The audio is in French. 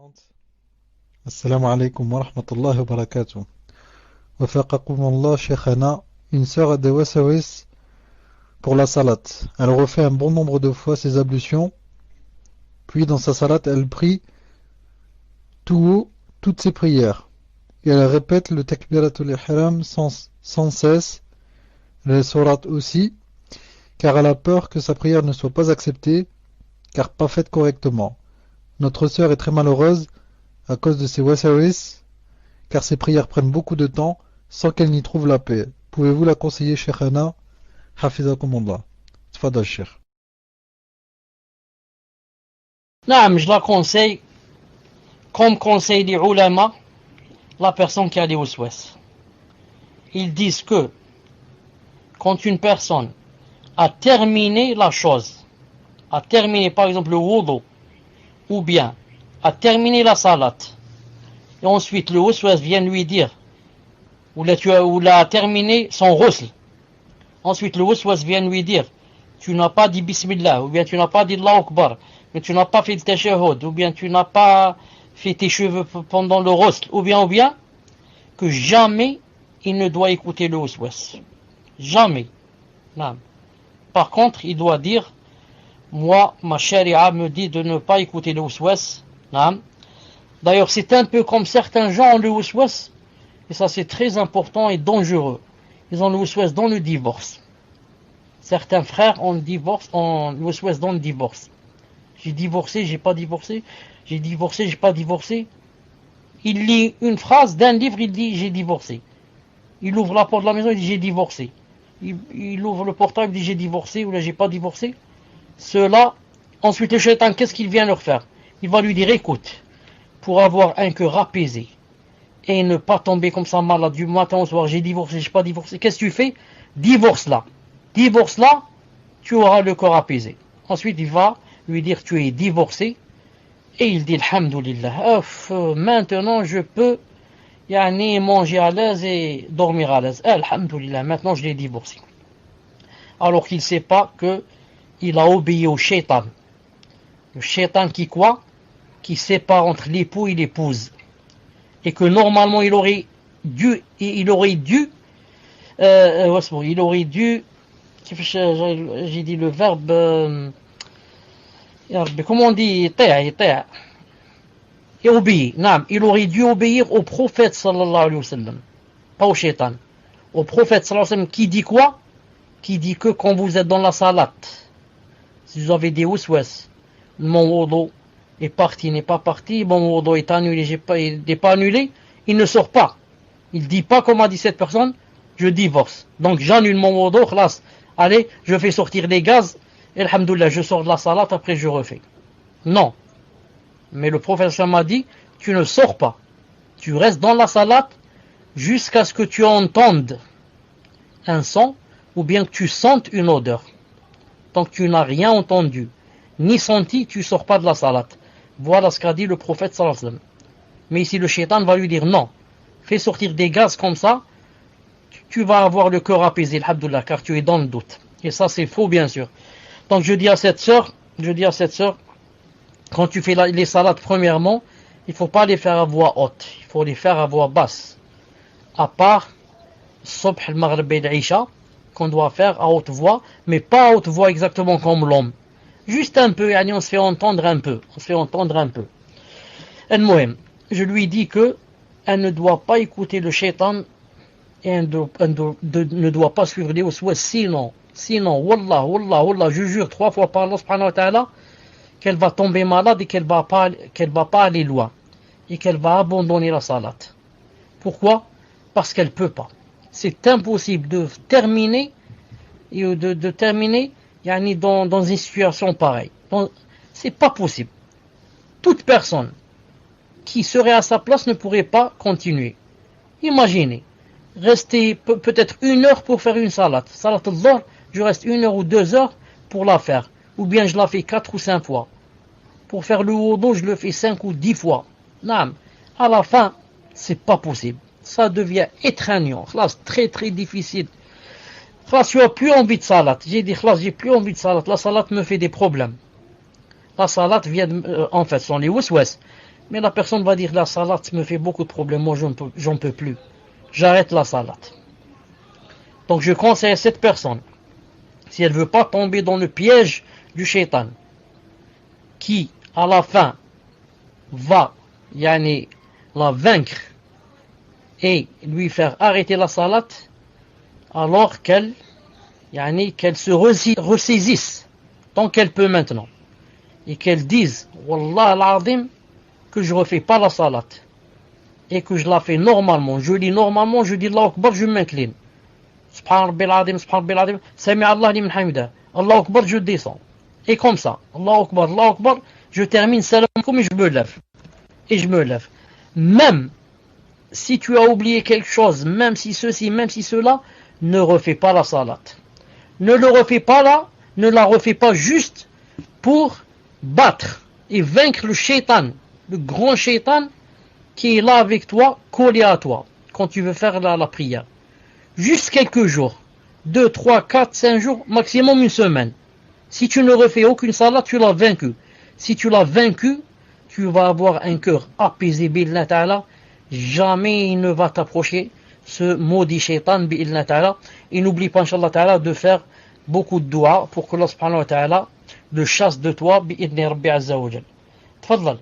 suivante. Assalamu alaikum wa rahmatullahi wa barakatuh. Wafaqakumullah, Sheikhana, une sœur a des wasawis pour la salat. Elle refait un bon nombre de fois ses ablutions, puis dans sa salat, elle prie tout haut toutes ses prières. Et elle répète le takbiratul ihram sans cesse, les sourates aussi, car elle a peur que sa prière ne soit pas acceptée, car pas faite correctement. Notre sœur est très malheureuse à cause de ses wasawis, car ses prières prennent beaucoup de temps sans qu'elle n'y trouve la paix. Pouvez-vous la conseiller, Sheikhana? Hafizakumullah. Tfadal, Sheikh. Non, je la conseille, comme conseil des ulama, la personne qui a des waswas. Ils disent que quand une personne a terminé la chose, a terminé par exemple le wudu, ou bien a terminé la salat, et ensuite le waswas vient lui dire, ou l'a terminé son ghusl, ensuite le waswas vient lui dire, tu n'as pas dit bismillah, ou bien tu n'as pas dit Allahu Akbar, mais tu n'as pas fait le tashahhud, ou bien tu n'as pas fait tes cheveux pendant le ghusl, ou bien, que jamais il ne doit écouter le waswas. Jamais. Non. Par contre, il doit dire, moi, ma charia me dit de ne pas écouter le waswas. Non. D'ailleurs, c'est un peu comme certains gens ont le waswas, et ça c'est très important et dangereux. Ils ont le waswas dans le divorce. Certains frères ont le waswas dans le divorce. J'ai divorcé, j'ai pas divorcé. J'ai divorcé, j'ai pas divorcé. Il lit une phrase d'un livre, il dit j'ai divorcé. Il ouvre la porte de la maison, il dit j'ai divorcé. Il ouvre le portable, il dit j'ai divorcé ou là j'ai pas divorcé. Cela, ensuite le shaitan, qu'est-ce qu'il vient leur faire? Il va lui dire écoute, pour avoir un cœur apaisé et ne pas tomber comme ça malade du matin au soir, j'ai divorcé, j'ai pas divorcé, qu'est-ce que tu fais? Divorce-la. Divorce-la, tu auras le corps apaisé. Ensuite il va lui dire tu es divorcé. Et il dit alhamdoulilah, maintenant je peux manger à l'aise et dormir à l'aise. Alhamdoulilah, maintenant je l'ai divorcé. Alors qu'il ne sait pas qu'il a obéi au shaitan. Le shaitan qui quoi? Qui sépare entre l'époux et l'épouse. Et que normalement il aurait dû, j'ai dit le verbe, comment on dit, et obéir. Il aurait dû obéir au prophète sallallahu alayhi wa sallam, pas au shaitan. Au prophète sallallahu alayhi wa sallam qui dit quoi? Qui dit que quand vous êtes dans la salat, si vous avez des waswas, mon wudu est parti, n'est pas parti, mon wudu est annulé, il n'est pas annulé, il ne sort pas. Il dit pas comme a dit cette personne, je divorce. Donc j'annule mon wudu, khlas. Allez, je fais sortir des gaz, et alhamdoulilah, je sors de la salat, après je refais. Non. Mais le prophète m'a dit, tu ne sors pas. Tu restes dans la salat jusqu'à ce que tu entendes un son ou bien que tu sentes une odeur. Tant que tu n'as rien entendu ni senti, tu ne sors pas de la salat. Voilà ce qu'a dit le prophète sallallahu alayhi wa sallam. Mais ici le shaitan va lui dire non. Fais sortir des gaz comme ça, tu vas avoir le cœur apaisé, alhamdoulilah, car tu es dans le doute. Et ça c'est faux bien sûr. Donc je dis à cette sœur, quand tu fais les salades premièrement, il ne faut pas les faire à voix haute, il faut les faire à voix basse. À part Subh al-Maghrib et l'Isha, qu'on doit faire à haute voix, mais pas à haute voix exactement comme l'homme. Juste un peu, on se fait entendre un peu. Je lui dis que elle ne doit pas écouter le shaitan et elle ne doit pas suivre les waswas, sinon, wallah, je jure 3 fois par Allah subhanahu wa ta'ala qu'elle va tomber malade et qu'elle va pas aller loin et qu'elle va abandonner la salat. Pourquoi? Parce qu'elle peut pas. C'est impossible de terminer dans une situation pareille. C'est pas possible. Toute personne qui serait à sa place ne pourrait pas continuer. Imaginez, rester peut-être 1 heure pour faire une salat. Salat al-Dhuhr, je reste 1 heure ou 2 heures pour la faire. Ou bien je la fais 4 ou 5 fois. Pour faire le wudu, je le fais 5 ou 10 fois. Non, à la fin, c'est pas possible. Ça devient étreignant. C'est très très difficile. Tu n'as plus envie de salat. J'ai dit, j'ai plus envie de salat. La salat me fait des problèmes. La salat vient, en fait, sont les waswas. Mais la personne va dire la salat me fait beaucoup de problèmes, moi j'en peux plus. J'arrête la salat. Donc je conseille à cette personne, si elle ne veut pas tomber dans le piège du shaitan, qui à la fin va la vaincre et lui faire arrêter la salat, alors qu'elle se ressaisisse tant qu'elle peut maintenant, et qu'elle dise Wallah al-Azim que je ne refais pas la salat et que je la fais normalement, je lis normalement, je dis Allahu Akbar, je m'incline, Subhan Rabbil Azim, Subhan Rabbil Azim, Sami Allah liman hamida, Allahu Akbar, je descends, et comme ça, Allahu Akbar, je termine salam comme je me lève, et je me lève. Même si tu as oublié quelque chose, même si ceci, même si cela, ne refais pas la salat. Ne le refais pas là, ne la refais pas juste pour battre et vaincre le shaitan, le grand shaitan qui est là avec toi, collé à toi, quand tu veux faire la prière. Juste quelques jours, 2, 3, 4, 5 jours, maximum une semaine. Si tu ne refais aucune salat, tu l'as vaincu. Si tu l'as vaincu, tu vas avoir un cœur apaisé, bi'illah ta'ala. Jamais il ne va t'approcher, ce maudit shaitan, bi'illah ta'ala. Et n'oublie pas, inshallah ta'ala, de faire beaucoup de dua pour que Allah subhanahu wa ta'ala le chasse de toi, bi'idni rabbi azza wa jal. Tfadlal.